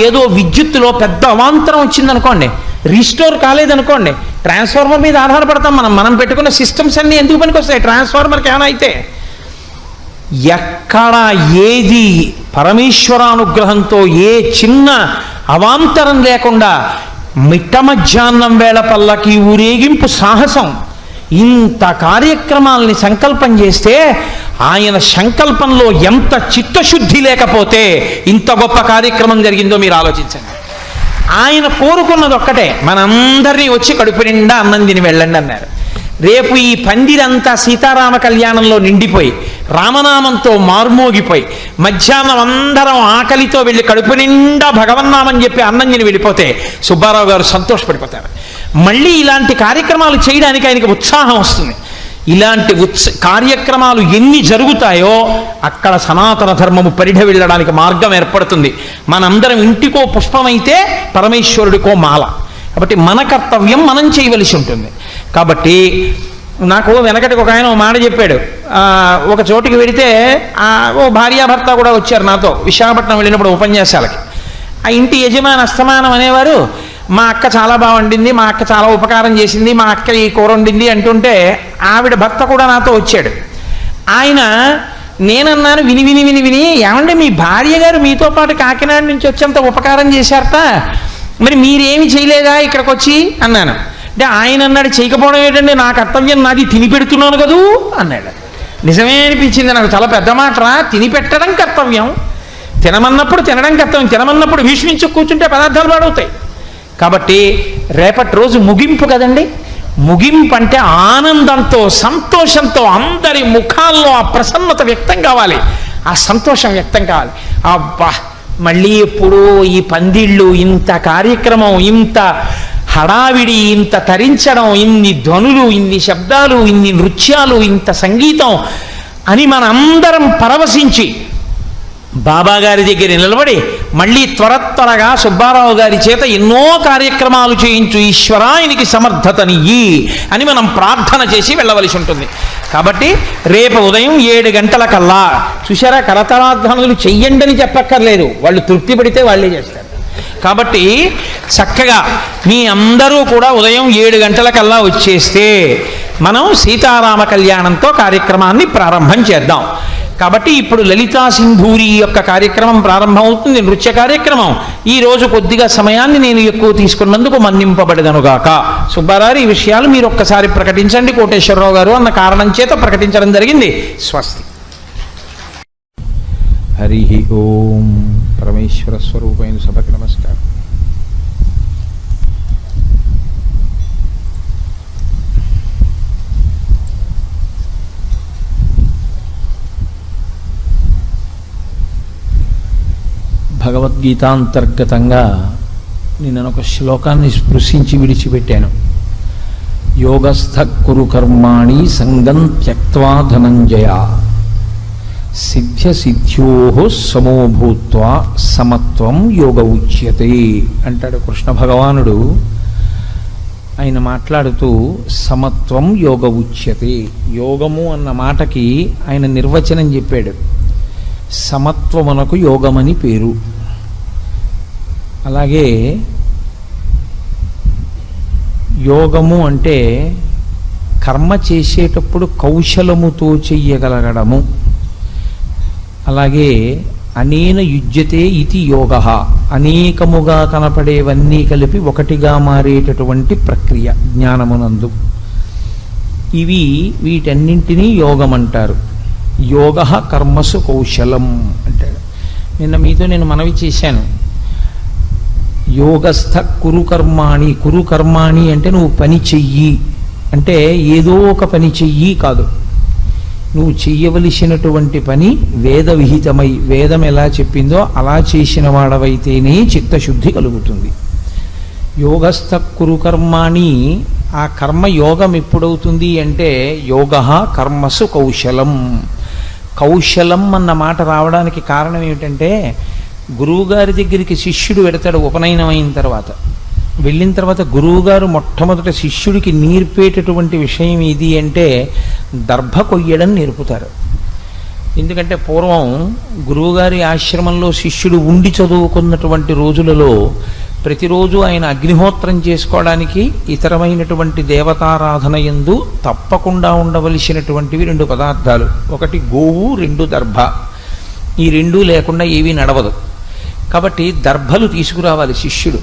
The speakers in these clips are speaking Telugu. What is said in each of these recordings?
ఏదో విద్యుత్తులో పెద్ద అవాంతరం వచ్చిందనుకోండి, రీస్టోర్ కాలేదనుకోండి, ట్రాన్స్ఫార్మర్ మీద ఆధారపడతాం మనం పెట్టుకున్న సిస్టమ్స్ అన్నీ ఎందుకు పనికొస్తాయి? ట్రాన్స్ఫార్మర్కి ఏమైనా అయితే ఎక్కడ ఏది పరమేశ్వరానుగ్రహంతో ఏ చిన్న అవాంతరం లేకుండా మిట్ట మధ్యాహ్నం వేళ పల్లకి ఊరేగింపు సాహసం, ఇంత కార్యక్రమాలని సంకల్పం చేస్తే ఆయన సంకల్పంలో ఎంత చిత్తశుద్ధి లేకపోతే ఇంత గొప్ప కార్యక్రమం జరిగిందో మీరు ఆలోచించండి. ఆయన కోరుకున్నది ఒక్కటే, మనందరినీ వచ్చి కడుపు నిండా అన్నం తిని వెళ్ళండి అన్నారు. రేపు ఈ పందిరంతా సీతారామ కళ్యాణంలో నిండిపోయి రామనామంతో మార్మోగిపోయి మధ్యాహ్నం అందరం ఆకలితో వెళ్ళి కడుపు నిండా భగవన్నామని చెప్పి అన్నం తిని వెళ్ళిపోతే సుబ్బారావు గారు సంతోషపడిపోతారు. మళ్ళీ ఇలాంటి కార్యక్రమాలు చేయడానికి ఆయనకి ఉత్సాహం వస్తుంది. ఇలాంటి కార్యక్రమాలు ఎన్ని జరుగుతాయో అక్కడ సనాతన ధర్మము పరిఢ వెళ్ళడానికి మార్గం ఏర్పడుతుంది. మనందరం ఇంటికో పుష్పమైతే పరమేశ్వరుడికో మాల. కాబట్టి మన కర్తవ్యం మనం చేయవలసి ఉంటుంది. కాబట్టి నాకు వెనకటికి ఒక ఆయన మాట చెప్పాడు. ఒక చోటికి వెడితే ఓ భార్యాభర్త కూడా వచ్చారు నాతో, విశాఖపట్నం వెళ్ళినప్పుడు ఉపన్యాసాలకి. ఆ ఇంటి యజమాని అస్తమానం అనేవారు, మా అక్క చాలా బాగా వండింది, మా అక్క చాలా ఉపకారం చేసింది, మా అక్క ఈ కూర వండింది అంటుంటే ఆవిడ భర్త కూడా నాతో వచ్చాడు. ఆయన నేనన్నాను విని విని విని విని, ఏమంటే మీ భార్య గారు మీతో పాటు కాకినాడ నుంచి వచ్చేంత ఉపకారం చేశారట, మరి మీరేమి చేయలేదా ఇక్కడికి వచ్చి అన్నాను. అంటే ఆయన అన్నాడు, చేయకపోవడం ఏంటంటే నా కర్తవ్యం నాది, తిని పెడుతున్నాను కదూ అన్నాడు. నిజమే అనిపించింది నాకు. చాలా పెద్ద మాటరా, తిని పెట్టడం కర్తవ్యం, తినమన్నప్పుడు తినడం కర్తవ్యం, తినమన్నప్పుడు భీష్మించి కూర్చుంటే పదార్థాలు పాడవుతాయి. కాబట్టి రేపటి రోజు ముగింపు కదండి. ముగింపు అంటే ఆనందంతో సంతోషంతో అందరి ముఖాల్లో ఆ ప్రసన్నత వ్యక్తం కావాలి, ఆ సంతోషం వ్యక్తం కావాలి. అబ్బా మళ్ళీ ఎప్పుడు ఈ పందిళ్ళు, ఇంత కార్యక్రమం, ఇంత హడావిడి, ఇంత తరించడం, ఇన్ని ధ్వనులు, ఇన్ని శబ్దాలు, ఇన్ని నృత్యాలు, ఇంత సంగీతం అని మనందరం పరవశించి బాబాగారి దగ్గర నిలబడి మళ్ళీ త్వరగా సుబ్బారావు గారి చేత ఎన్నో కార్యక్రమాలు చేయించు ఈశ్వరా, ఆయనకి సమర్థతనియ్యి అని మనం ప్రార్థన చేసి వెళ్ళవలసి ఉంటుంది. కాబట్టి రేపు ఉదయం 7 గంటలకల్లా చూశారా, కరతాళధ్వనులు చెయ్యండి అని చెప్పక్కర్లేదు, వాళ్ళు తృప్తి పడితే వాళ్ళే చేస్తారు. కాబట్టి చక్కగా మీ అందరూ కూడా ఉదయం 7 గంటలకల్లా వచ్చేస్తే మనం సీతారామ కళ్యాణంతో కార్యక్రమాన్ని ప్రారంభం చేద్దాం. కాబట్టి ఇప్పుడు లలితా సింధూరి యొక్క కార్యక్రమం ప్రారంభమవుతుంది, నృత్య కార్యక్రమం. ఈ రోజు కొద్దిగా సమయాన్ని నేను ఎక్కువ తీసుకున్నందుకు మన్నింపబడదనుగాక. సుబ్బారావు ఈ విషయాలు మీరు ఒక్కసారి ప్రకటించండి కోటేశ్వరరావు గారు అన్న కారణం చేత ప్రకటించడం జరిగింది. స్వస్తి. హరి ఓం. పరమేశ్వర స్వరూపైన సభకి నమస్కారం. భగవద్గీతాంతర్గతంగా నేను ఒక శ్లోకాన్ని స్పృశించి విడిచిపెట్టాను. యోగస్థ కురు కర్మాణి సంగం త్యక్త్వా ధనంజయ సిద్ధ్య సిద్ధ్యో సమో భూత్వా సమత్వం యోగ ఉచ్యతే అంటాడు కృష్ణ భగవానుడు. ఆయన మాట్లాడుతూ సమత్వం యోగ ఉచ్యతే, యోగము అన్న మాటకి ఆయన నిర్వచనం చెప్పాడు. సమత్వమునకు యోగమని పేరు. అలాగే యోగము అంటే కర్మ చేసేటప్పుడు కౌశలముతో చెయ్యగలగడము. అలాగే అనేన యుజ్యతే ఇది యోగ, అనేకముగా కనపడేవన్నీ కలిపి ఒకటిగా మారేటటువంటి ప్రక్రియ జ్ఞానమునందు. వీటన్నింటినీ యోగం అంటారు. యోగ కర్మసు కౌశలం అంటాడు. నిన్న మీతో నేను మనవి చేశాను, యోగస్థ కురు కర్మాణి. కురు కర్మాణి అంటే నువ్వు పని చెయ్యి అంటే ఏదో ఒక పని చెయ్యి కాదు, నువ్వు చెయ్యవలసినటువంటి పని వేద విహితమై, వేదం ఎలా చెప్పిందో అలా చేసిన వాడవైతేనే చిత్తశుద్ధి కలుగుతుంది. యోగస్థ కురు కర్మాణి. ఆ కర్మ యోగం ఎప్పుడవుతుంది అంటే యోగ కర్మసు కౌశలం. కౌశలం అన్న మాట రావడానికి కారణం ఏమిటంటే, గురువుగారి దగ్గరికి శిష్యుడు వెడతాడు ఉపనయనం అయిన తర్వాత. వెళ్ళిన తర్వాత గురువుగారు మొట్టమొదట శిష్యుడికి నేర్పేటటువంటి విషయం ఏది అంటే దర్భ కొయ్యడం నేర్పుతారు. ఎందుకంటే పూర్వం గురువుగారి ఆశ్రమంలో శిష్యుడు ఉండి చదువుకున్నటువంటి రోజులలో ప్రతిరోజు ఆయన అగ్నిహోత్రం చేసుకోవడానికి ఇతరమైనటువంటి దేవతారాధన యందు తప్పకుండా ఉండవలసినటువంటివి 2 పదార్థాలు. ఒకటి గోవు, 2 దర్భ. ఈ 2 లేకుండా ఏవీ నడవదు. కాబట్టి దర్భలు తీసుకురావాలి శిష్యుడు.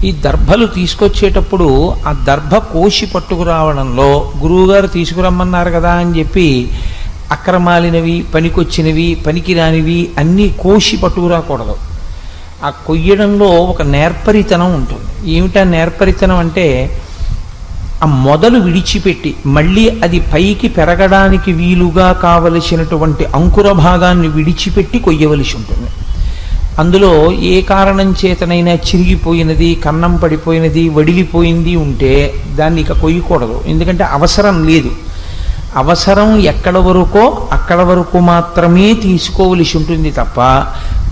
ఈ దర్భలు తీసుకొచ్చేటప్పుడు ఆ దర్భ కోసి పట్టుకురావడంలో గురువుగారు తీసుకురమ్మన్నారు కదా అని చెప్పి అక్రమాలినవి, పనికొచ్చినవి, పనికిరానివి అన్నీ కోసి పట్టుకురాకూడదు. ఆ కొయ్యడంలో ఒక నేర్పరితనం ఉంటుంది. ఏమిటా నేర్పరితనం అంటే ఆ మొదలు విడిచిపెట్టి మళ్ళీ అది పైకి పెరగడానికి వీలుగా కావలసినటువంటి అంకుర భాగాన్ని విడిచిపెట్టి కొయ్యవలసి ఉంటుంది. అందులో ఏ కారణం చేతనైనా చిరిగిపోయినది, కన్నం పడిపోయినది, వడిలిపోయింది ఉంటే దాన్ని ఇక కొయ్యకూడదు. ఎందుకంటే అవసరం లేదు. అవసరం ఎక్కడ వరకో అక్కడ వరకు మాత్రమే తీసుకోవలసి ఉంటుంది తప్ప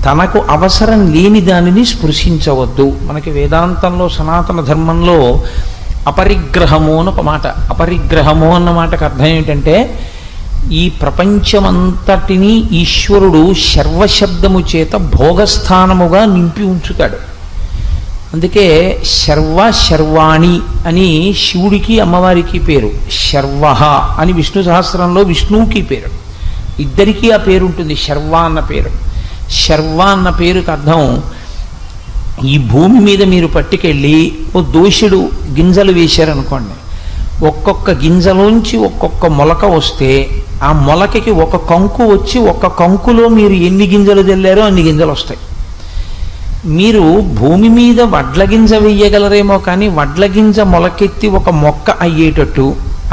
తనకు అవసరం లేని దానిని స్పృశించవద్దు. మనకి వేదాంతంలో, సనాతన ధర్మంలో అపరిగ్రహము అని ఒక మాట. అపరిగ్రహము అన్న మాటకు అర్థం ఏమిటంటే ఈ ప్రపంచమంతటినీ ఈశ్వరుడు శర్వశబ్దము చేత భోగస్థానముగా నింపి ఉంచుతాడు. అందుకే శర్వాణి అని శివుడికి అమ్మవారికి పేరు, శర్వ అని విష్ణు సహస్రంలో విష్ణువుకి పేరు. ఇద్దరికీ ఆ పేరు ఉంటుంది, శర్వ అన్న పేరు. శర్వ అన్న పేరుకి అర్థం ఈ భూమి మీద మీరు పట్టుకెళ్ళి ఓ దోషుడు గింజలు వేశారనుకోండి, ఒక్కొక్క గింజలోంచి ఒక్కొక్క మొలక వస్తే ఆ మొలకకి ఒక కంకు వచ్చి ఒక్క కంకులో మీరు ఎన్ని గింజలు చల్లారో అన్ని గింజలు వస్తాయి. మీరు భూమి మీద వడ్ల గింజ వేయగలరేమో కానీ వడ్ల గింజ మొలకెత్తి ఒక మొక్క అయ్యేటట్టు,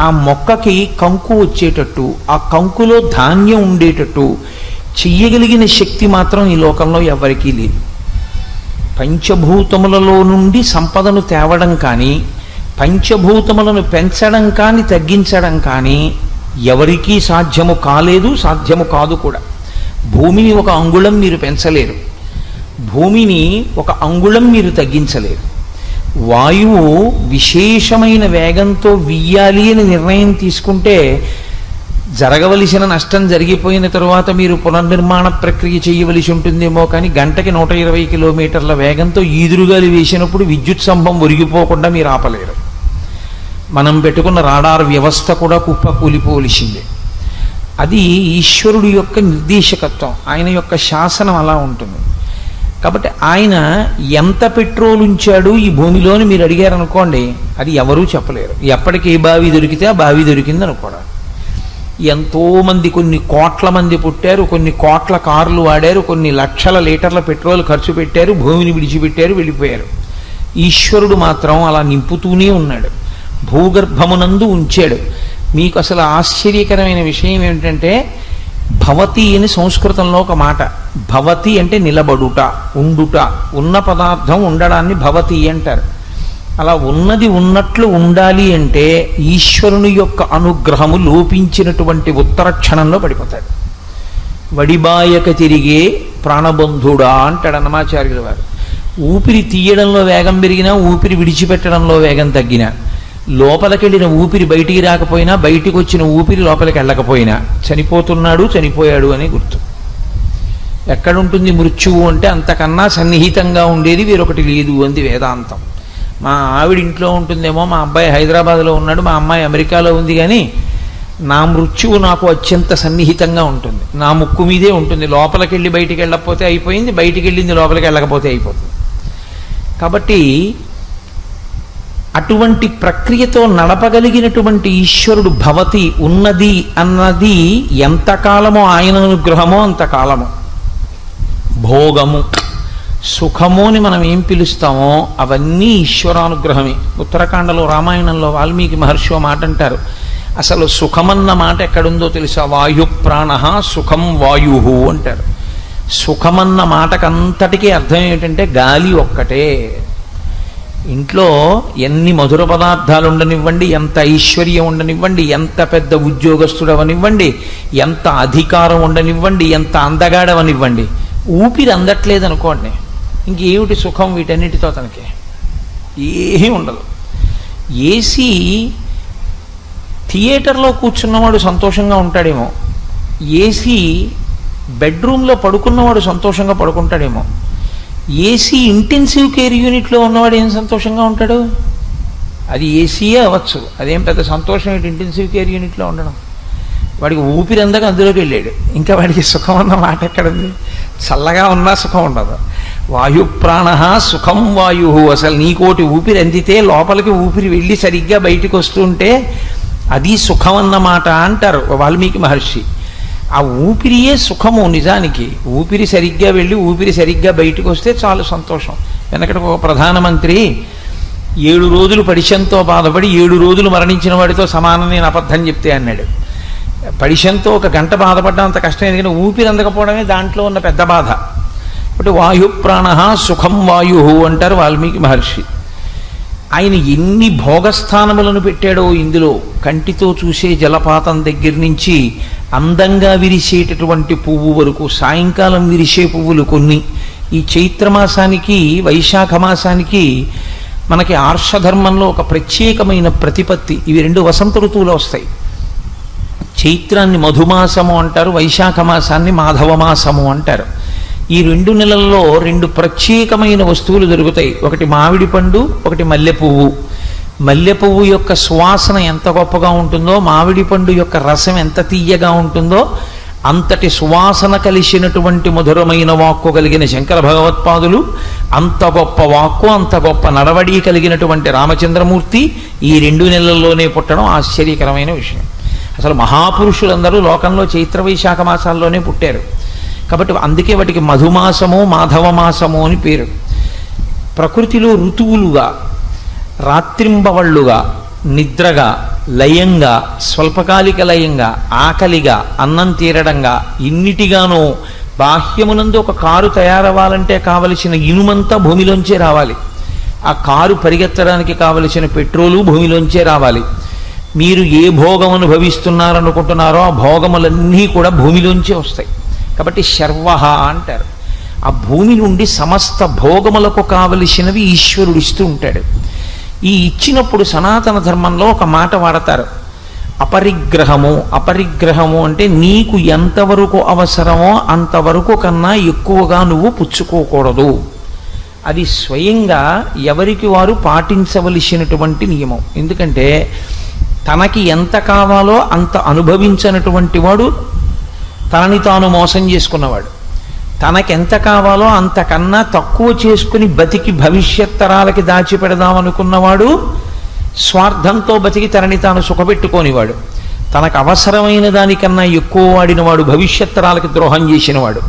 ఆ మొక్కకి కంకు వచ్చేటట్టు, ఆ కంకులో ధాన్యం ఉండేటట్టు చెయ్యగలిగిన శక్తి మాత్రం ఈ లోకంలో ఎవరికీ లేదు. పంచభూతములలో నుండి సంపదను తేవడం కానీ, పంచభూతములను పెంచడం కానీ తగ్గించడం కానీ ఎవరికీ సాధ్యము కాలేదు, సాధ్యము కాదు కూడా. భూమిని ఒక అంగుళం మీరు పెంచలేరు, భూమిని ఒక అంగుళం మీరు తగ్గించలేరు. వాయువు విశేషమైన వేగంతో వీయాలి అని నిర్ణయం తీసుకుంటే జరగవలసిన నష్టం జరిగిపోయిన తరువాత మీరు పునర్నిర్మాణ ప్రక్రియ చేయవలసి ఉంటుందేమో కానీ గంటకి 120 కిలోమీటర్ల వేగంతో ఈదురుగాలి వేసినప్పుడు విద్యుత్ స్తంభం ఒరిగిపోకుండా మీరు ఆపలేరు. మనం పెట్టుకున్న రాడార్ వ్యవస్థ కూడా కుప్ప కూలిపోవలసిందే. అది ఈశ్వరుడి యొక్క నిర్దేశకత్వం, ఆయన యొక్క శాసనం అలా ఉంటుంది. కాబట్టి ఆయన ఎంత పెట్రోల్ ఉంచాడు ఈ భూమిలోని మీరు అడిగారనుకోండి, అది ఎవరూ చెప్పలేరు. ఎప్పటికి ఏ బావి దొరికితే ఆ బావి దొరికింది అనుకోవడం. ఎంతోమంది, కొన్ని కోట్ల మంది పుట్టారు, కొన్ని కోట్ల కార్లు వాడారు, కొన్ని లక్షల లీటర్ల పెట్రోల్ ఖర్చు పెట్టారు, భూమిని విడిచిపెట్టారు, వెళ్ళిపోయారు. ఈశ్వరుడు మాత్రం అలా నింపుతూనే ఉన్నాడు, భూగర్భమునందు ఉంచాడు. మీకు అసలు ఆశ్చర్యకరమైన విషయం ఏమిటంటే భవతి అని సంస్కృతంలో ఒక మాట. భవతి అంటే నిలబడుట, ఉండుట, ఉన్న పదార్థం ఉండడాన్ని భవతి అంటారు. అలా ఉన్నది ఉన్నట్లు ఉండాలి అంటే ఈశ్వరుని యొక్క అనుగ్రహము లోపించినటువంటి ఉత్తర క్షణంలో పడిపోతాడు. వడిబాయక తిరిగే ప్రాణబంధుడా అంటాడు అన్నమాచార్యుల వారు. ఊపిరి తీయడంలో వేగం పెరిగినా, ఊపిరి విడిచిపెట్టడంలో వేగం తగ్గినా, లోపలికెళ్ళిన ఊపిరి బయటికి రాకపోయినా, బయటికి వచ్చిన ఊపిరి లోపలికి వెళ్ళకపోయినా చనిపోతున్నాడు, చనిపోయాడు అని గుర్తు. ఎక్కడుంటుంది మృత్యువు అంటే అంతకన్నా సన్నిహితంగా ఉండేది వేరొకటి లేదు అంది వేదాంతం. మా ఆవిడ ఇంట్లో ఉంటుందేమో, మా అబ్బాయి హైదరాబాద్లో ఉన్నాడు, మా అమ్మాయి అమెరికాలో ఉంది, కానీ నా మృత్యువు నాకు అత్యంత సన్నిహితంగా ఉంటుంది, నా ముక్కు మీదే ఉంటుంది. లోపలికి వెళ్ళి బయటికి వెళ్ళకపోతే అయిపోయింది, బయటికి వెళ్ళింది లోపలికి వెళ్ళకపోతే అయిపోతుంది. కాబట్టి అటువంటి ప్రక్రియతో నడపగలిగినటువంటి ఈశ్వరుడు భవతి, ఉన్నది అన్నది ఎంతకాలమో ఆయన అనుగ్రహమో అంతకాలము. భోగము, సుఖము అని మనం ఏం పిలుస్తామో అవన్నీ ఈశ్వరానుగ్రహమే. ఉత్తరాఖండలో రామాయణంలో వాల్మీకి మహర్షి మాట అంటారు, అసలు సుఖమన్న మాట ఎక్కడుందో తెలుసా? వాయు ప్రాణ సుఖం వాయు అంటారు. సుఖమన్న మాటకంతటికీ అర్థం ఏమిటంటే గాలి ఒక్కటే. ఇంట్లో ఎన్ని మధుర పదార్థాలు ఉండనివ్వండి, ఎంత ఐశ్వర్యం ఉండనివ్వండి, ఎంత పెద్ద ఉద్యోగస్తుడవనివ్వండి, ఎంత అధికారం ఉండనివ్వండి, ఎంత అందగాడవనివ్వండి, ఊపిరి అందట్లేదనుకోండి, ఇంకేమిటి సుఖం వీటన్నిటితో? తనకి ఏమీ ఉండదు. ఏసీ థియేటర్లో కూర్చున్నవాడు సంతోషంగా ఉంటాడేమో, ఏసీ బెడ్రూమ్లో పడుకున్నవాడు సంతోషంగా పడుకుంటాడేమో, ఏసీ ఇంటెన్సివ్ కేర్ యూనిట్లో ఉన్నవాడు ఏం సంతోషంగా ఉంటాడు? అది ఏసీయే అవ్వచ్చు, అదేం పెద్ద సంతోషం ఏంటి ఇంటెన్సివ్ కేర్ యూనిట్లో ఉండడం? వాడికి ఊపిరి అందక అందులోకి వెళ్ళాడు, ఇంకా వాడికి సుఖం అన్న మాట ఎక్కడుంది? చల్లగా ఉన్నా సుఖం ఉండదు. వాయుప్రాణ సుఖం వాయు, అసలు నీకోటి ఊపిరి అందితే లోపలికి ఊపిరి వెళ్ళి సరిగ్గా బయటికి వస్తుంటే అది సుఖం అన్నమాట అంటారు వాల్మీకి మహర్షి. ఆ ఊపిరియే సుఖము నిజానికి. ఊపిరి సరిగ్గా వెళ్ళి ఊపిరి సరిగ్గా బయటకు వస్తే చాలు సంతోషం. వెనకటి ఒక ప్రధానమంత్రి 7 రోజులు పడిశంతో బాధపడి 7 రోజులు మరణించిన వాడితో సమానం నేను అబద్ధం చెప్తే అన్నాడు. పడిశంతో 1 గంట బాధపడ్డం అంత కష్టం, ఎందుకంటే ఊపిరి అందకపోవడమే దాంట్లో ఉన్న పెద్ద బాధ. అంటే వాయుప్రాణ సుఖం వాయు అంటారు వాల్మీకి మహర్షి. ఆయన ఎన్ని భోగస్థానములను పెట్టాడో ఇందులో. కంటితో చూసే జలపాతం దగ్గర నుంచి అందంగా విరిసేటటువంటి పువ్వు వరకు, సాయంకాలం విరిసే పువ్వులు కొన్ని. ఈ చైత్రమాసానికి వైశాఖ మాసానికి మనకి ఆర్షధర్మంలో ఒక ప్రత్యేకమైన ప్రతిపత్తి. ఇవి 2 వసంత ఋతువులో వస్తాయి. చైత్రాన్ని మధుమాసము అంటారు, వైశాఖ మాసాన్ని మాధవ మాసము అంటారు. ఈ 2 నెలల్లో 2 ప్రత్యేకమైన వస్తువులు దొరుకుతాయి. ఒకటి మామిడి పండు, ఒకటి మల్లె పువ్వు. మల్లె పువ్వు యొక్క సువాసన ఎంత గొప్పగా ఉంటుందో, మామిడి పండు యొక్క రసం ఎంత తీయగా ఉంటుందో, అంతటి సువాసన కలిసినటువంటి మధురమైన వాక్కు కలిగిన శంకర భగవత్పాదులు, అంత గొప్ప వాక్కు అంత గొప్ప నడవడి కలిగినటువంటి రామచంద్రమూర్తి ఈ 2 నెలల్లోనే పుట్టడం ఆశ్చర్యకరమైన విషయం. అసలు మహాపురుషులందరూ లోకంలో చైత్ర వైశాఖ మాసాల్లోనే పుట్టారు. కాబట్టి అందుకే వాటికి మధుమాసము మాధవ మాసము అని పేరు. ప్రకృతిలో ఋతువులుగా, రాత్రింబవళ్ళుగా, నిద్రగా, లయంగా, స్వల్పకాలిక లయంగా, ఆకలిగా, అన్నం తీరడంగా, ఇన్నిటిగానో బాహ్యమునందు ఒక కారు తయారవ్వాలంటే కావలసిన ఇనుమంతా భూమిలోంచే రావాలి. ఆ కారు పరిగెత్తడానికి కావలసిన పెట్రోలు భూమిలోంచే రావాలి. మీరు ఏ భోగం అనుభవిస్తున్నారనుకుంటున్నారో ఆ భోగములన్నీ కూడా భూమిలోంచే వస్తాయి. కాబట్టి శర్వహ అంటారు. ఆ భూమి నుండి సమస్త భోగములకు కావలసినవి ఈశ్వరుడు ఇస్తూ ఉంటాడు. ఈ ఇచ్చినప్పుడు సనాతన ధర్మంలో ఒక మాట వాడతారు, అపరిగ్రహము. అపరిగ్రహము అంటే నీకు ఎంతవరకు అవసరమో అంతవరకు కన్నా ఎక్కువగా నువ్వు పుచ్చుకోకూడదు. అది స్వయంగా ఎవరికి వారు పాటించవలసినటువంటి నియమం. ఎందుకంటే తనకి ఎంత కావాలో అంత అనుభవించినటువంటి వాడు తనని తాను మోసం చేసుకున్నవాడు. తనకెంత కావాలో అంతకన్నా తక్కువ చేసుకుని బతికి భవిష్యత్ తరాలకి దాచిపెడదామనుకున్నవాడు స్వార్థంతో బతికి తనని తాను సుఖపెట్టుకోనివాడు. తనకు అవసరమైన దానికన్నా ఎక్కువ వాడినవాడు భవిష్యత్ తరాలకి ద్రోహం చేసినవాడు.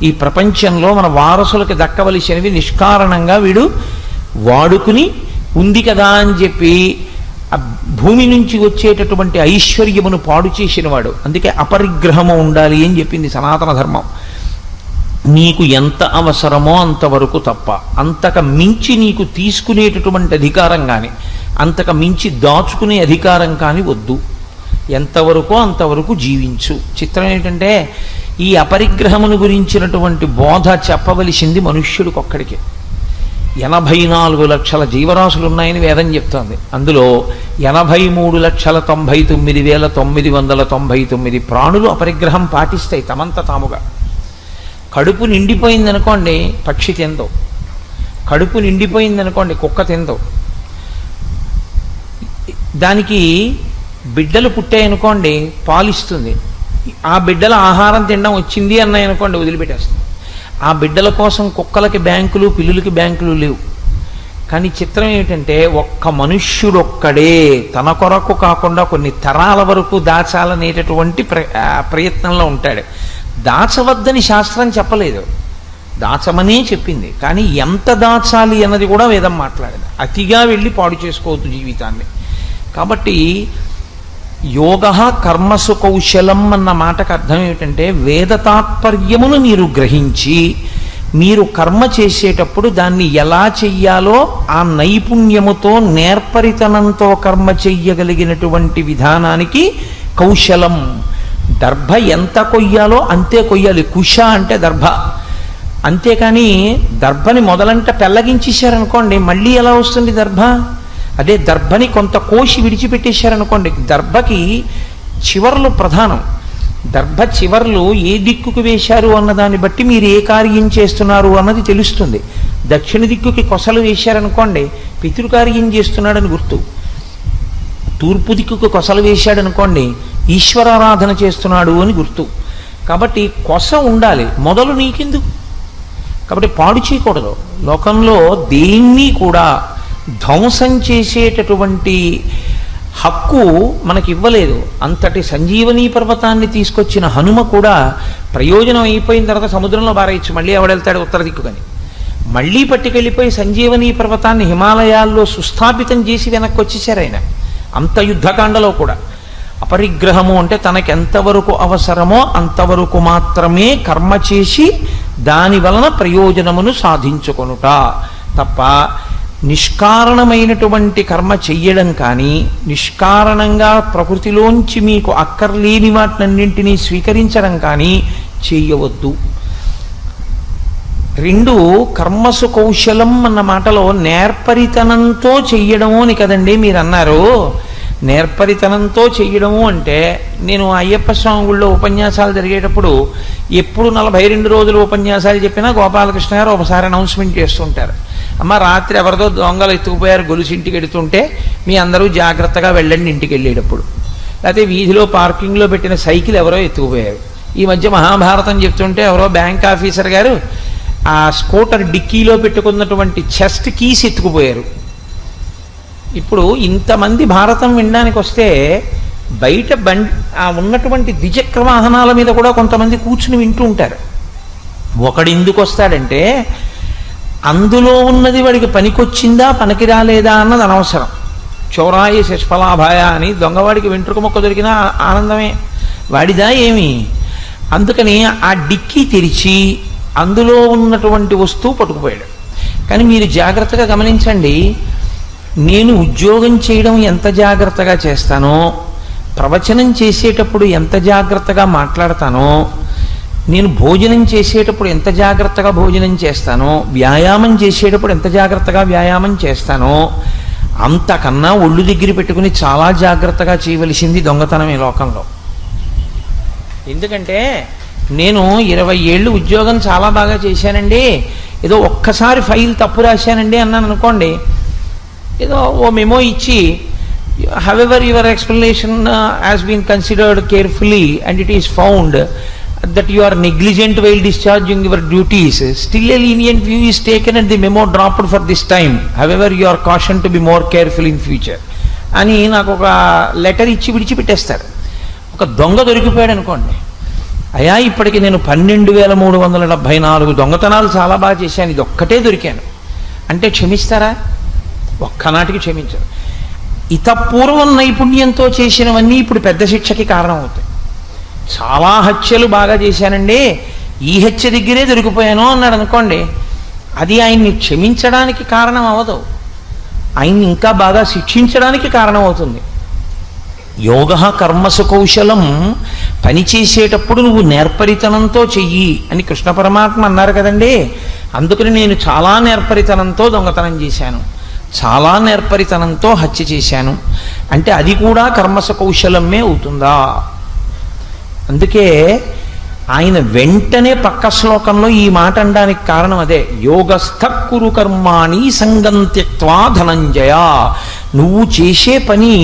ఈ ప్రపంచంలో మన వారసులకు దక్కవలసినవి నిష్కారణంగా వీడు వాడుకుని ఉంది కదా అని చెప్పి భూమి నుంచి వచ్చేటటువంటి ఐశ్వర్యమును పాడు చేసినవాడు. అందుకే అపరిగ్రహము ఉండాలి అని చెప్పింది సనాతన ధర్మం. నీకు ఎంత అవసరమో అంతవరకు తప్ప, అంతక మించి నీకు తీసుకునేటటువంటి అధికారం కానీ అంతక మించి దాచుకునే అధికారం కానీ వద్దు. ఎంతవరకో అంతవరకు జీవించు. చిత్రం ఏంటంటే ఈ అపరిగ్రహమును గురించినటువంటి బోధ చెప్పవలసింది మనుష్యుడికొక్కడికే. 84 లక్షల జీవరాశులు ఉన్నాయని వేదం చెప్తోంది. అందులో 83,99,999 ప్రాణులు అపరిగ్రహం పాటిస్తాయి తమంత తాముగా. కడుపు నిండిపోయిందనుకోండి పక్షి తిందో, కడుపు నిండిపోయిందనుకోండి కుక్క తిందో. దానికి బిడ్డలు పుట్టాయనుకోండి పాలిస్తుంది. ఆ బిడ్డల ఆహారం తినడం వచ్చింది అన్నాయనుకోండి వదిలిపెట్టేస్తుంది. ఆ బిడ్డల కోసం కుక్కలకి బ్యాంకులు, పిల్లులకి బ్యాంకులు లేవు. కానీ చిత్రం ఏమిటంటే ఒక్క మనుష్యుడొక్కడే తన కొరకు కాకుండా కొన్ని తరాల వరకు దాచాలనేటటువంటి ప్రయత్నంలో ఉంటాడు. దాచవద్దని శాస్త్రం చెప్పలేదు, దాచమనే చెప్పింది. కానీ ఎంత దాచాలి అన్నది కూడా వేదం మాట్లాడేది. అతిగా వెళ్ళి పాడు చేసుకోవద్దు జీవితాన్ని. కాబట్టి యోగ కర్మసు కౌశలం అన్న మాటకు అర్థం ఏమిటంటే వేద తాత్పర్యమును మీరు గ్రహించి మీరు కర్మ చేసేటప్పుడు దాన్ని ఎలా చెయ్యాలో ఆ నైపుణ్యముతో నేర్పరితనంతో కర్మ చెయ్యగలిగినటువంటి విధానానికి కౌశలం. దర్భ ఎంత కొయ్యాలో అంతే కొయ్యాలి. కుశ అంటే దర్భ. అంతేకాని దర్భని మొదలంట పెళ్ళగించేశారనుకోండి మళ్ళీ ఎలా వస్తుంది దర్భ? అదే దర్భని కొంత కోసి విడిచిపెట్టేశారనుకోండి, దర్భకి చివర్లు ప్రధానం. దర్భ చివర్లు ఏ దిక్కుకు వేశారు అన్నదాన్ని బట్టి మీరు ఏ కార్యం చేస్తున్నారు అన్నది తెలుస్తుంది. దక్షిణ దిక్కుకి కొసలు వేశారనుకోండి పితృకార్యం చేస్తున్నాడని గుర్తు. తూర్పు దిక్కుకు కొసలు వేశాడనుకోండి ఈశ్వరారాధన చేస్తున్నాడు అని గుర్తు. కాబట్టి కొస ఉండాలి, మొదలు నీకెందుకు? కాబట్టి పాడు చేయకూడదు. లోకంలో దేన్ని కూడా ధ్వంసం చేసేటటువంటి హక్కు మనకి ఇవ్వలేదు. అంతటి సంజీవనీ పర్వతాన్ని తీసుకొచ్చిన హనుమ కూడా ప్రయోజనం అయిపోయిన తర్వాత సముద్రంలో బారేయచ్చు, మళ్ళీ ఎవడెళ్తాడు ఉత్తర దిక్కుకని. మళ్ళీ పట్టుకెళ్ళిపోయి సంజీవనీ పర్వతాన్ని హిమాలయాల్లో సుస్థాపితం చేసి వెనక్కి వచ్చేసారు ఆయన. అంత యుద్ధకాండలో కూడా అపరిగ్రహము అంటే తనకి ఎంతవరకు అవసరమో అంతవరకు మాత్రమే కర్మ చేసి దాని వలన ప్రయోజనమును సాధించుకొనుట తప్ప నిష్కారణమైనటువంటి కర్మ చెయ్యడం కానీ, నిష్కారణంగా ప్రకృతిలోంచి మీకు అక్కర్లేని వాటినన్నింటినీ స్వీకరించడం కానీ చెయ్యవద్దు. రెండు, కర్మసు కౌశలం అన్న మాటలో నేర్పరితనంతో చెయ్యడము అని కదండి మీరు అన్నారు. నేర్పరితనంతో చెయ్యడము అంటే నేను అయ్యప్ప స్వామి గుళ్ళో ఉపన్యాసాలు జరిగేటప్పుడు ఎప్పుడు 42 రోజులు ఉపన్యాసాలు చెప్పినా గోపాలకృష్ణ గారు ఒకసారి అనౌన్స్మెంట్ చేస్తుంటారు. అమ్మ రాత్రి ఎవరిదో దొంగలు ఎత్తుకుపోయారు గొలుసు ఇంటికి ఎడుతుంటే మీ అందరూ జాగ్రత్తగా వెళ్ళండి ఇంటికి వెళ్ళేటప్పుడు. లేకపోతే వీధిలో పార్కింగ్లో పెట్టిన సైకిల్ ఎవరో ఎత్తుకుపోయారు. ఈ మధ్య మహాభారతం చెప్తుంటే ఎవరో బ్యాంక్ ఆఫీసర్ గారు ఆ స్కూటర్ డిక్కీలో పెట్టుకున్నటువంటి చెస్ట్ కీస్ ఎత్తుకుపోయారు. ఇప్పుడు ఇంతమంది భారతం వినడానికి వస్తే బయట ఉన్నటువంటి ద్విచక్ర వాహనాల మీద కూడా కొంతమంది కూర్చుని వింటూ ఉంటారు. ఒకడు ఎందుకు వస్తాడంటే అందులో ఉన్నది వాడికి పనికొచ్చిందా పనికి రాలేదా అన్నది అనవసరం. చౌరాయి శష్ఫలాభాయ అని దొంగవాడికి వెంట్రుక మొక్క దొరికినా ఆనందమే, వాడిదా ఏమి. అందుకని ఆ డిక్కీ తెరిచి అందులో ఉన్నటువంటి వస్తువు పట్టుకుపోయాడు. కానీ మీరు జాగ్రత్తగా గమనించండి, నేను ఉద్యోగం చేయడం ఎంత జాగ్రత్తగా చేస్తానో, ప్రవచనం చేసేటప్పుడు ఎంత జాగ్రత్తగా మాట్లాడతానో, నేను భోజనం చేసేటప్పుడు ఎంత జాగ్రత్తగా భోజనం చేస్తానో, వ్యాయామం చేసేటప్పుడు ఎంత జాగ్రత్తగా వ్యాయామం చేస్తానో, అంతకన్నా ఒళ్ళు దగ్గర పెట్టుకుని చాలా జాగ్రత్తగా చేయవలసింది దొంగతనం ఈ లోకంలో. ఎందుకంటే నేను 20 ఏళ్ళు ఉద్యోగం చాలా బాగా చేశానండి, ఏదో ఒక్కసారి ఫైల్ తప్పు రాశానండి అన్నాను అనుకోండి, ఏదో ఓ మెమో ఇచ్చి however your explanation has been considered carefully and it is found that you are negligent while discharging your duties, still a lenient view is taken and the memo dropped for this time, however you are cautioned to be more careful in future అని నాకు ఒక లెటర్ ఇచ్చి విడిచిపెట్టేస్తారు. ఒక దొంగ దొరికిపోయాడు అనుకోండి, అయ్యా ఇప్పటికి నేను 12,374 దొంగతనాలు చాలా బాగా చేశాను, ఇది ఒక్కటే దొరికాను అంటే క్షమిస్తారా? ఒక్కనాటికి క్షమించరు. ఇతపూర్వం నైపుణ్యంతో చేసినవన్నీ ఇప్పుడు పెద్ద శిక్షకి కారణం అవుతాయి. చాలా హత్యలు బాగా చేశానండి, ఈ హత్య దగ్గరే దొరికిపోయాను అన్నాడు అనుకోండి, అది ఆయన్ని క్షమించడానికి కారణం అవ్వదు, ఆయన్ని ఇంకా బాగా శిక్షించడానికి కారణం అవుతుంది. యోగ కర్మసు కౌశలం, పని చేసేటప్పుడు నువ్వు నేర్పరితనంతో చెయ్యి అని కృష్ణ పరమాత్మ అన్నారు కదండి. అందుకని నేను చాలా నేర్పరితనంతో దొంగతనం చేశాను, చాలా నేర్పరితనంతో హత్య చేశాను అంటే అది కూడా కర్మసు కౌశలమే అవుతుందా? అందుకే ఆయన వెంటనే పక్క శ్లోకంలో ఈ మాట అనడానికి కారణం అదే. యోగస్థ కురు కర్మాణి సంగం త్యక్త్వా ధనంజయ. నువ్వు చేసే పని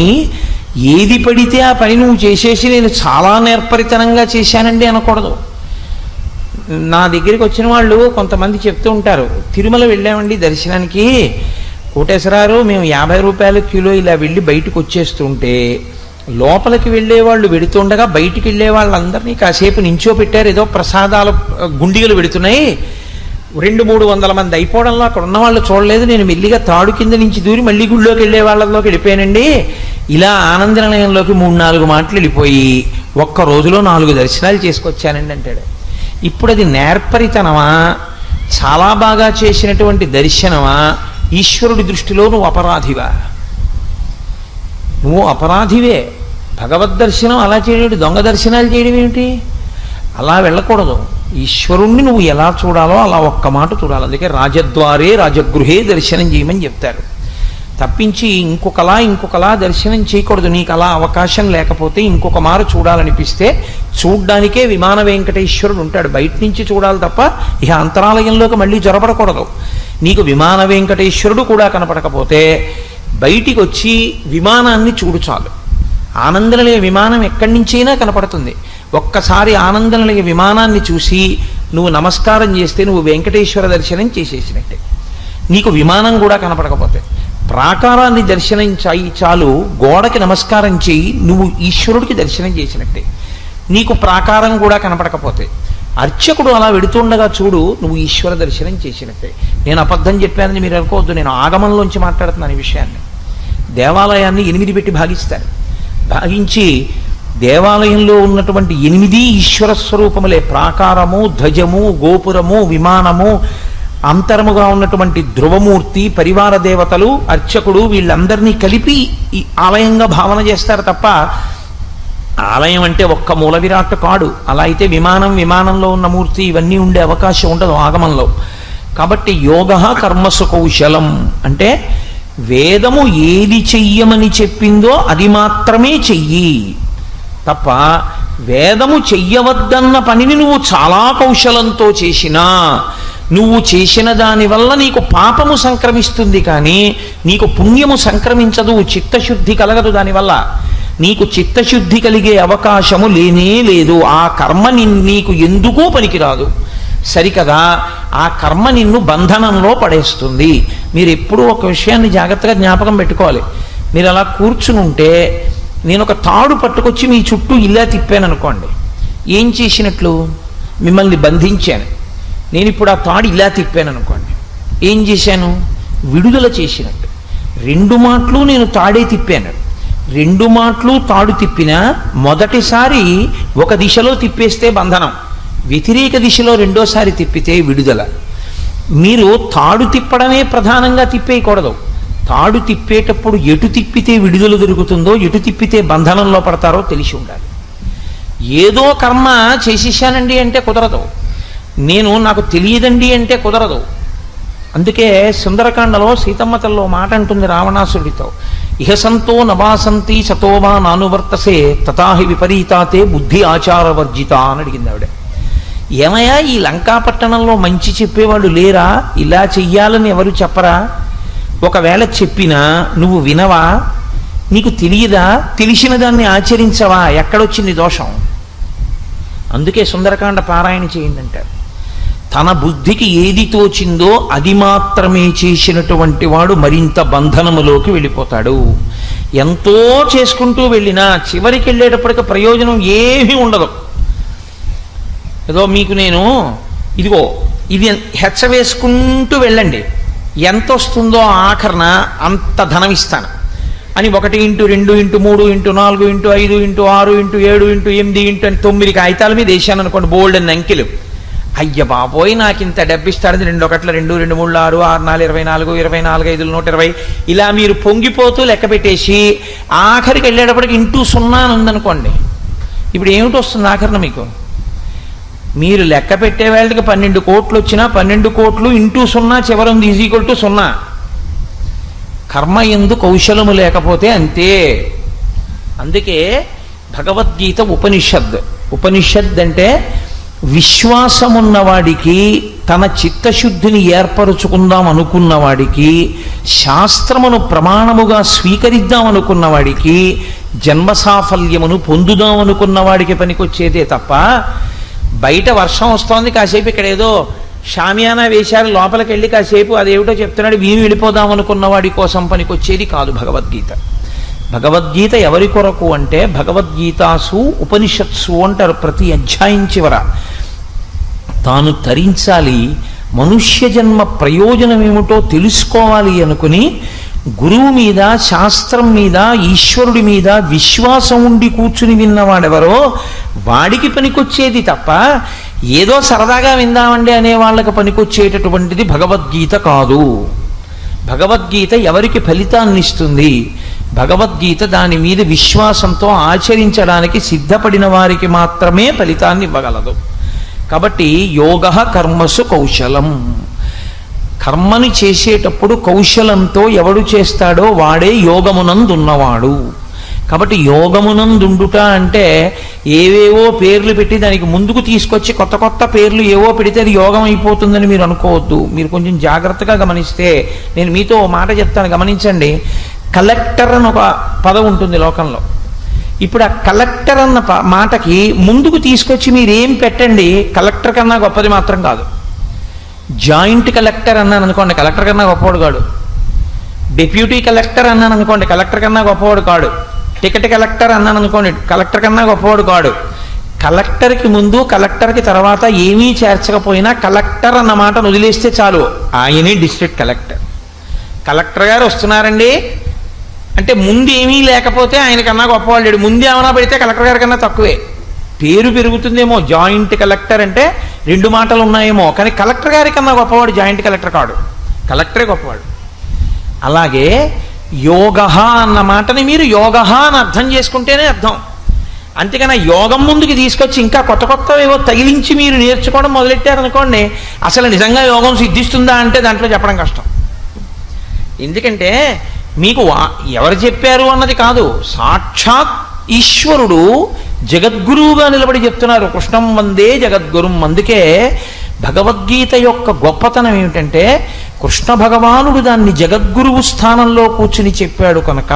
ఏది పడితే ఆ పని నువ్వు చేసేసి నేను చాలా నేర్పరితనంగా చేశానండి అనకూడదు. నా దగ్గరికి వచ్చిన వాళ్ళు కొంతమంది చెప్తూ ఉంటారు, తిరుమల వెళ్ళామండి దర్శనానికి, కోటేశ్వరారు మేము 50 రూపాయల కిలో ఇలా వెళ్ళి బయటకు వచ్చేస్తుంటే లోపలికి వెళ్ళేవాళ్ళు వెడుతుండగా బయటికి వెళ్ళే వాళ్ళందరినీ కాసేపు నించో పెట్టారు, ఏదో ప్రసాదాల గుండిగలు పెడుతున్నాయి, 200-300 మంది అయిపోవడంలో అక్కడ ఉన్న వాళ్ళు చూడలేదు, నేను మెల్లిగా తాడు కింద నుంచి దూరి మళ్ళీ గుళ్ళోకి వెళ్ళే వాళ్ళలోకి వెళ్ళిపోయానండి. ఇలా ఆనంద నిలయంలోకి 3-4 మాటలు వెళ్ళిపోయి ఒక్క రోజులో 4 దర్శనాలు చేసుకొచ్చానండి అంటాడు. ఇప్పుడు అది నేర్పరితనమా, చాలా బాగా చేసినటువంటి దర్శనమా, ఈశ్వరుడి దృష్టిలో నువ్వు అపరాధివా? నువ్వు అపరాధివే. భగవద్ దర్శనం అలా చేయడం, దొంగ దర్శనాలు చేయడం ఏమిటి? అలా వెళ్ళకూడదు. ఈశ్వరుణ్ణి నువ్వు ఎలా చూడాలో అలా ఒక్క మాట చూడాలి. అందుకే రాజద్వారే రాజగృహే దర్శనం చేయమని చెప్తారు. తప్పించి ఇంకొకలా దర్శనం చేయకూడదు. నీకు అలా అవకాశం లేకపోతే ఇంకొక మారు చూడాలనిపిస్తే చూడ్డానికే విమాన వెంకటేశ్వరుడు ఉంటాడు. బయట నుంచి చూడాలి తప్ప ఇక అంతరాలయంలోకి మళ్ళీ జొరబడకూడదు. నీకు విమాన వెంకటేశ్వరుడు కూడా కనపడకపోతే బయటికి వచ్చి విమానాన్ని చూడు చాలు. ఆనందనిలయ విమానం ఎక్కడి నుంచైనా కనపడుతుంది. ఒక్కసారి ఆనందనిలయ విమానాన్ని చూసి నువ్వు నమస్కారం చేస్తే నువ్వు వెంకటేశ్వర దర్శనం చేసేసినట్టే. నీకు విమానం కూడా కనపడకపోతే ప్రాకారాన్ని దర్శనం చేయి చాలు. గోడకి నమస్కారం చేయి, నువ్వు ఈశ్వరుడికి దర్శనం చేసినట్టే. నీకు ప్రాకారం కూడా కనపడకపోతే అర్చకుడు అలా వెడుతుండగా చూడు, నువ్వు ఈశ్వర దర్శనం చేసినట్టే. నేను అబద్ధం చెప్పానని మీరు అనుకోవద్దు. నేను ఆగమంలోంచి మాట్లాడుతున్నాను ఈ విషయాన్ని. దేవాలయాన్ని 8 పెట్టి భాగిస్తారు. భాగించి దేవాలయంలో ఉన్నటువంటి 8 ఈశ్వర స్వరూపములే. ప్రాకారము, ధ్వజము, గోపురము, విమానము, అంతరముగా ఉన్నటువంటి ధ్రువమూర్తి, పరివార దేవతలు, అర్చకుడు, వీళ్ళందరినీ కలిపి ఈ ఆలయంగా భావన చేస్తారు తప్ప ఆలయం అంటే ఒక్క మూల విరాట్ కాడు. అలా అయితే విమానంలో ఉన్న మూర్తి ఇవన్నీ ఉండే అవకాశం ఉండదు ఆగమంలో. కాబట్టి యోగ కర్మసు కౌశలం అంటే వేదము ఏది చెయ్యమని చెప్పిందో అది మాత్రమే చెయ్యి తప్ప వేదము చెయ్యవద్దన్న పనిని నువ్వు చాలా కౌశలంతో చేసినా నువ్వు చేసిన దానివల్ల నీకు పాపము సంక్రమిస్తుంది, కానీ నీకు పుణ్యము సంక్రమించదు, చిత్తశుద్ధి కలగదు. దానివల్ల నీకు చిత్తశుద్ధి కలిగే అవకాశము లేనే లేదు. ఆ కర్మ నీకు ఎందుకూ పనికిరాదు. సరికదా, ఆ కర్మ నిన్ను బంధనంలో పడేస్తుంది. మీరు ఎప్పుడూ ఒక విషయాన్ని జాగ్రత్తగా జ్ఞాపకం పెట్టుకోవాలి. మీరు అలా కూర్చునుంటే నేను ఒక తాడు పట్టుకొచ్చి మీ చుట్టూ ఇలా తిప్పాను అనుకోండి, ఏం చేసినట్లు? మిమ్మల్ని బంధించాను. నేను ఇప్పుడు ఆ తాడు ఇలా తిప్పాను అనుకోండి, ఏం చేశాను? విడుదల చేసినట్టు. 2 మాటలు నేను తాడే తిప్పాను. 2 మాటలు తాడు తిప్పినా మొదటిసారి ఒక దిశలో తిప్పేస్తే బంధనం, వ్యతిరేక దిశలో రెండోసారి తిప్పితే విడుదల. మీరు తాడు తిప్పడమే ప్రధానంగా తిప్పేయకూడదు. తాడు తిప్పేటప్పుడు ఎటు తిప్పితే విడుదల దొరుకుతుందో, ఎటు తిప్పితే బంధనంలో పడతారో తెలిసి ఉండాలి. ఏదో కర్మ చేసేసానండి అంటే కుదరదు. నాకు తెలియదండి అంటే కుదరదు. అందుకే సుందరకాండలో సీతమ్మ తల్లో మాట అంటుంది రావణాసుడితో, ఇహసంతో నవాసంతి సతోవా నానువర్తసే తథాహి విపరీతాతే బుద్ధి ఆచారవర్జిత అని అడిగింది ఆవిడ. ఏమయ్యా, ఈ లంకాపట్టణంలో మంచి చెప్పేవాళ్ళు లేరా? ఇలా చెయ్యాలని ఎవరు చెప్పరా? ఒకవేళ చెప్పినా నువ్వు వినవా? నీకు తెలియదా? తెలిసిన దాన్ని ఆచరించవా? ఎక్కడొచ్చింది దోషం? అందుకే సుందరకాండ పారాయణ చేయిందంటారు. తన బుద్ధికి ఏది తోచిందో అది మాత్రమే చేసినటువంటి వాడు మరింత బంధనములోకి వెళ్ళిపోతాడు. ఎంతో చేసుకుంటూ వెళ్ళినా చివరికి వెళ్ళేటప్పటికి ప్రయోజనం ఏమీ ఉండదు. ఏదో మీకు నేను ఇదిగో ఇది హెచ్చ వేసుకుంటూ వెళ్ళండి, ఎంత వస్తుందో ఆఖరణ అంత ధనం ఇస్తాను అని 1 into 2 into 3 into 4 into 5 into 6 into 7 into 8 into 9 కాగితాల మీద వేసాను అనుకోండి, బోల్డ్ అని అంకెలు. అయ్య బాబోయ్, నాకు ఇంత డబ్బిస్తాడు, 2 1 2 2 3 6 6 4 24 24 5 120 ఇలా మీరు పొంగిపోతూ లెక్క పెట్టేసి ఆఖరికి వెళ్ళేటప్పటికి ఇంటూ 0 అని ఉందనుకోండి, ఇప్పుడు ఏమిటి వస్తుంది ఆఖరణ మీకు? మీరు లెక్క పెట్టే వాళ్ళకి 12 కోట్లు వచ్చినా 12 కోట్లు ఇంటూ 0 చివరంది = 0. కర్మ ఎందు కౌశలము లేకపోతే అంతే. అందుకే భగవద్గీత ఉపనిషద్ అంటే విశ్వాసమున్నవాడికి, తన చిత్తశుద్ధిని ఏర్పరుచుకుందాం అనుకున్నవాడికి, శాస్త్రమును ప్రమాణముగా స్వీకరిద్దాం అనుకున్నవాడికి, జన్మ సాఫల్యమును పొందుదాం అనుకున్నవాడికి పనికొచ్చేదే తప్ప బయట వర్షం వస్తోంది కాసేపు ఇక్కడ ఏదో షామియానా వేశారు లోపలికి వెళ్ళి కాసేపు అదేమిటో చెప్తున్నాడు వీని వెళ్ళిపోదాం అనుకున్నవాడి కోసం పనికొచ్చేది కాదు భగవద్గీత. భగవద్గీత ఎవరి కొరకు అంటే భగవద్గీతాసు ఉపనిషత్సు అంటారు. ప్రతి అధ్యాయం చివర తాను తరించాలి, మనుష్య జన్మ ప్రయోజనం ఏమిటో తెలుసుకోవాలి అనుకుని గురువు మీద, శాస్త్రం మీద, ఈశ్వరుడి మీద విశ్వాసం ఉండి కూర్చుని విన్నవాడెవరో వాడికి పనికొచ్చేది తప్ప ఏదో సరదాగా విందామండి అనే వాళ్ళకి పనికొచ్చేటటువంటిది భగవద్గీత కాదు. భగవద్గీత ఎవరికి ఫలితాన్ని ఇస్తుంది? భగవద్గీత దాని మీద విశ్వాసంతో ఆచరించడానికి సిద్ధపడిన వారికి మాత్రమే ఫలితాన్ని ఇవ్వగలదు. కాబట్టి యోగ కర్మసు కౌశలం. కర్మని చేసేటప్పుడు కౌశలంతో ఎవడు చేస్తాడో వాడే యోగమునందున్నవాడు. కాబట్టి యోగమునందుండుట అంటే ఏవేవో పేర్లు పెట్టి దానికి ముందుకు తీసుకొచ్చి కొత్త కొత్త పేర్లు ఏవో పెడితే అది యోగం అయిపోతుందని మీరు అనుకోవద్దు. మీరు కొంచెం జాగ్రత్తగా గమనిస్తే నేను మీతో ఓ మాట చెప్తాను, గమనించండి. కలెక్టర్ అని ఒక పదం ఉంటుంది లోకంలో. ఇప్పుడు ఆ కలెక్టర్ అన్న మాటకి ముందుకు తీసుకొచ్చి మీరేం పెట్టండి, కలెక్టర్ కన్నా గొప్పది మాత్రం కాదు. జాయింట్ కలెక్టర్ అన్నాను అనుకోండి, కలెక్టర్ కన్నా గొప్పవాడు కాడు. డిప్యూటీ కలెక్టర్ అన్నాను అనుకోండి, కలెక్టర్ కన్నా గొప్పవాడు కాడు. టికెట్ కలెక్టర్ అన్నాను అనుకోండి, కలెక్టర్ కన్నా గొప్పవాడు కాడు. కలెక్టర్కి ముందు కలెక్టర్కి తర్వాత ఏమీ చేర్చకపోయినా కలెక్టర్ అన్న మాటను వదిలేస్తే చాలు, ఆయనే డిస్ట్రిక్ట్ కలెక్టర్. కలెక్టర్ గారు వస్తున్నారండి అంటే ముందు ఏమీ లేకపోతే ఆయన కన్నా గొప్పవాళ్ళు లేడు. ముందు ఏమైనా పెడితే కలెక్టర్ గారి కన్నా తక్కువే. పేరు పెరుగుతుందేమో, జాయింట్ కలెక్టర్ అంటే 2 మాటలు ఉన్నాయేమో, కానీ కలెక్టర్ గారి కన్నా గొప్పవాడు జాయింట్ కలెక్టర్ కాడు, కలెక్టరే గొప్పవాడు. అలాగే యోగ అన్న మాటని మీరు యోగ అని అర్థం చేసుకుంటేనే అర్థం. అంతేకాని యోగం ముందుకు తీసుకొచ్చి ఇంకా కొత్త కొత్తవేవో తగిలించి మీరు నేర్చుకోవడం మొదలెట్టారనుకోండి, అసలు నిజంగా యోగం సిద్ధిస్తుందా అంటే దాంట్లో చెప్పడం కష్టం. ఎందుకంటే మీకు ఎవరు చెప్పారు అన్నది కాదు, సాక్షాత్ ఈశ్వరుడు జగద్గురువుగా నిలబడి చెప్తున్నారు, కృష్ణం వందే జగద్గురుం. అందుకే భగవద్గీత యొక్క గొప్పతనం ఏమిటంటే కృష్ణ భగవానుడు దాన్ని జగద్గురువు స్థానంలో కూర్చుని చెప్పాడు కనుక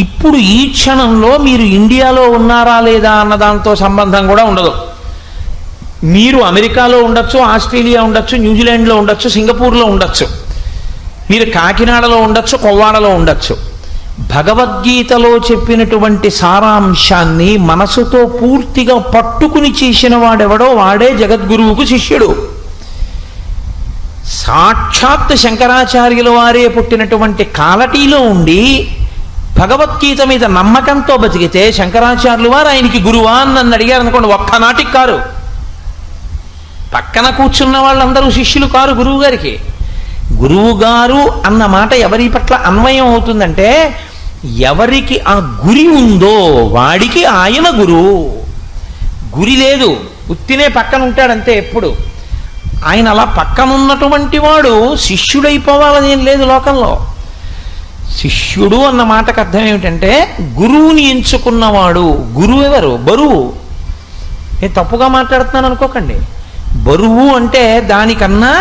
ఇప్పుడు ఈ క్షణంలో మీరు ఇండియాలో ఉన్నారా లేదా అన్న దాంతో సంబంధం కూడా ఉండదు. మీరు అమెరికాలో ఉండొచ్చు, ఆస్ట్రేలియా ఉండొచ్చు, న్యూజిలాండ్లో ఉండొచ్చు, సింగపూర్లో ఉండొచ్చు, మీరు కాకినాడలో ఉండొచ్చు, కొవ్వాడలో ఉండొచ్చు. భగవద్గీతలో చెప్పినటువంటి సారాంశాన్ని మనసుతో పూర్తిగా పట్టుకుని చేసిన వాడెవడో వాడే జగద్గురువుకు శిష్యుడు. సాక్షాత్ శంకరాచార్యుల వారే పుట్టినటువంటి కాలటీలో ఉండి భగవద్గీత మీద నమ్మకంతో బతికితే శంకరాచార్యులు వారు ఆయనకి గురువా అని నన్ను అడిగారు అనుకోండి, ఒక్కనాటికి కారు. పక్కన కూర్చున్న వాళ్ళందరూ శిష్యులు కారు గురువు గారికి. గురువు గారు అన్న మాట ఎవరి పట్ల అన్వయం అవుతుందంటే ఎవరికి ఆ గురి ఉందో వాడికి ఆయన గురువు. గురి లేదు, ఉత్తినే పక్కన ఉంటాడంతే ఎప్పుడు. ఆయన అలా పక్కనున్నటువంటి వాడు శిష్యుడైపోవాలని ఏం లేదు లోకంలో. శిష్యుడు అన్న మాటకు అర్థం ఏమిటంటే గురువుని ఎంచుకున్నవాడు. గురువు ఎవరు? బరువు. నేను తప్పుగా మాట్లాడుతున్నాను అనుకోకండి. బరువు అంటే దానికన్నా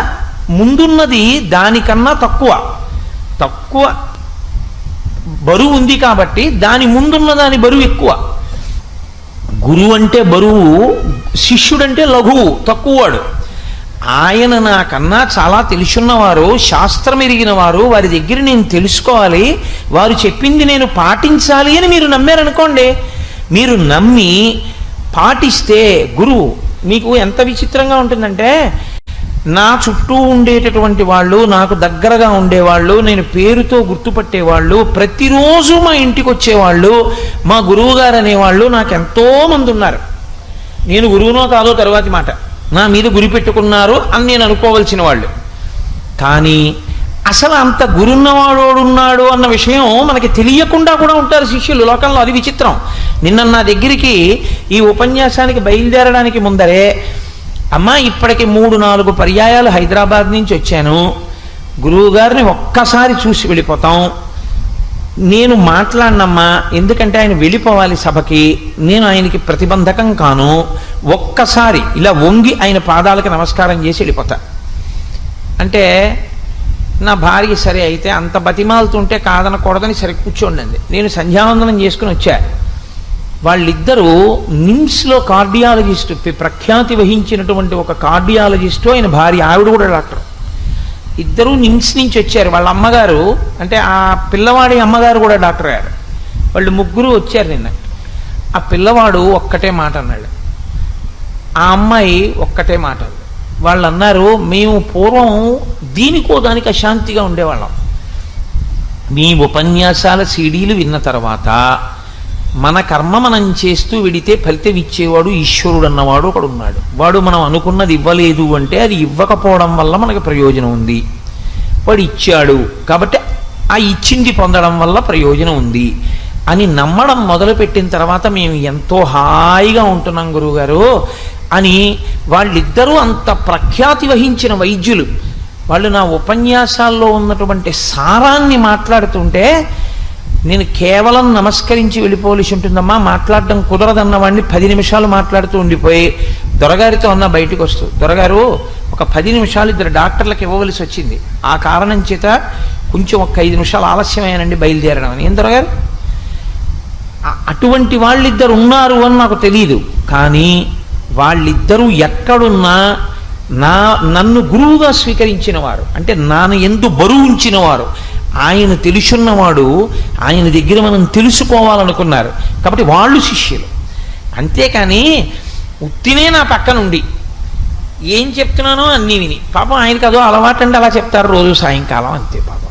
ముందున్నది దానికన్నా తక్కువ బరువు ఉంది కాబట్టి దాని ముందున్న దాని బరువు ఎక్కువ. గురువు అంటే బరువు, శిష్యుడంటే లఘువు, తక్కువవాడు. ఆయన నాకన్నా చాలా తెలుసున్నవారు, శాస్త్రం ఎరిగిన వారు, వారి దగ్గర నేను తెలుసుకోవాలి, వారు చెప్పింది నేను పాటించాలి అని మీరు నమ్మారనుకోండి, మీరు నమ్మి పాటిస్తే గురువు. మీకు ఎంత విచిత్రంగా ఉంటుందంటే నా చుట్టూ ఉండేటటువంటి వాళ్ళు, నాకు దగ్గరగా ఉండేవాళ్ళు, నేను పేరుతో గుర్తుపట్టేవాళ్ళు, ప్రతిరోజు మా ఇంటికి వచ్చేవాళ్ళు మా గురువు గారు అనేవాళ్ళు నాకు ఎంతోమంది ఉన్నారు. నేను గురువునో కాదో తర్వాతి మాట, నా మీద గురి పెట్టుకున్నారు అని నేను అనుకోవలసిన వాళ్ళు. కానీ అసలు అంత గురున్నవాడోడున్నాడు అన్న విషయం మనకి తెలియకుండా కూడా ఉంటారు శిష్యులు లోకంలో. అది విచిత్రం. నిన్న నా దగ్గరికి ఈ ఉపన్యాసానికి బయలుదేరడానికి ముందరే, అమ్మా ఇప్పటికి 3-4 పర్యాయాలు హైదరాబాద్ నుంచి వచ్చాను, గురువు గారిని ఒక్కసారి చూసి వెళ్ళిపోతాం, నేను మాట్లాడినమ్మా ఎందుకంటే ఆయన వెళ్ళిపోవాలి సభకి, నేను ఆయనకి ప్రతిబంధకం కాను, ఒక్కసారి ఇలా వంగి ఆయన పాదాలకు నమస్కారం చేసి వెళ్ళిపోతా అంటే నా భార్య సరే అయితే అంత బతిమాలుతుంటే కాదనకూడదని సరే కూర్చోండి. నేను సంధ్యావందనం చేసుకుని వచ్చా. వాళ్ళిద్దరూ నిమ్స్లో కార్డియాలజిస్టు, ప్రఖ్యాతి వహించినటువంటి ఒక కార్డియాలజిస్టు, ఆయన భార్య, ఆవిడ కూడా డాక్టర్. ఇద్దరూ నిమ్స్ నుంచి వచ్చారు. వాళ్ళ అమ్మగారు అంటే ఆ పిల్లవాడి అమ్మగారు కూడా డాక్టర్ గారు. వాళ్ళు ముగ్గురు వచ్చారు నిన్న. ఆ పిల్లవాడు ఒక్కటే మాట అన్నాడు, ఆ అమ్మాయి ఒక్కటే మాట. వాళ్ళు అన్నారు, మేము పూర్వం దీనికో దానికి అశాంతిగా ఉండేవాళ్ళం, మీ ఉపన్యాసాల సీడీలు విన్న తర్వాత మన కర్మ మనం చేస్తూ విడితే ఫలితం ఇచ్చేవాడు ఈశ్వరుడు అన్నవాడు ఒకడు ఉన్నాడు. వాడు మనం అనుకున్నది ఇవ్వలేదు అంటే అది ఇవ్వకపోవడం వల్ల మనకు ప్రయోజనం ఉంది, వాడు ఇచ్చాడు కాబట్టి ఆ ఇచ్చింది పొందడం వల్ల ప్రయోజనం ఉంది అని నమ్మడం మొదలుపెట్టిన తర్వాత మేము ఎంతో హాయిగా ఉంటున్నాం గురువుగారు అని. వాళ్ళిద్దరూ అంత ప్రఖ్యాతి వహించిన వైద్యులు, వాళ్ళు నా ఉపన్యాసాల్లో ఉన్నటువంటి సారాన్ని మాట్లాడుతుంటే నేను కేవలం నమస్కరించి వెళ్ళిపోవలసి ఉంటుందమ్మా, మాట్లాడడం కుదరదన్న వాడిని 10 నిమిషాలు మాట్లాడుతూ ఉండిపోయి దొరగారితో అన్న బయటకు వస్తూ, దొరగారు ఒక 10 నిమిషాలు ఇద్దరు డాక్టర్లకు ఇవ్వవలసి వచ్చింది, ఆ కారణం చేత కొంచెం ఒక 5 నిమిషాలు ఆలస్యమయ్యానండి బయలుదేరడం అని. ఏం దొరగారు, అటువంటి వాళ్ళిద్దరు ఉన్నారు అని నాకు తెలియదు, కానీ వాళ్ళిద్దరూ ఎక్కడున్నా నన్ను గురువుగా స్వీకరించిన వారు, అంటే నాను ఎందు బరువు ఉంచిన వారు, ఆయన తెలుసున్నవాడు, ఆయన దగ్గర మనం తెలుసుకోవాలనుకున్నారు కాబట్టి వాళ్ళు శిష్యులు. అంతేకాని ఉత్తినే నా పక్కనుండి ఏం చెప్తున్నానో అన్నీ విని, పాపం ఆయనకి అదో అలవాటు అంటే అలా చెప్తారు రోజు సాయంకాలం, అంతే పాపం.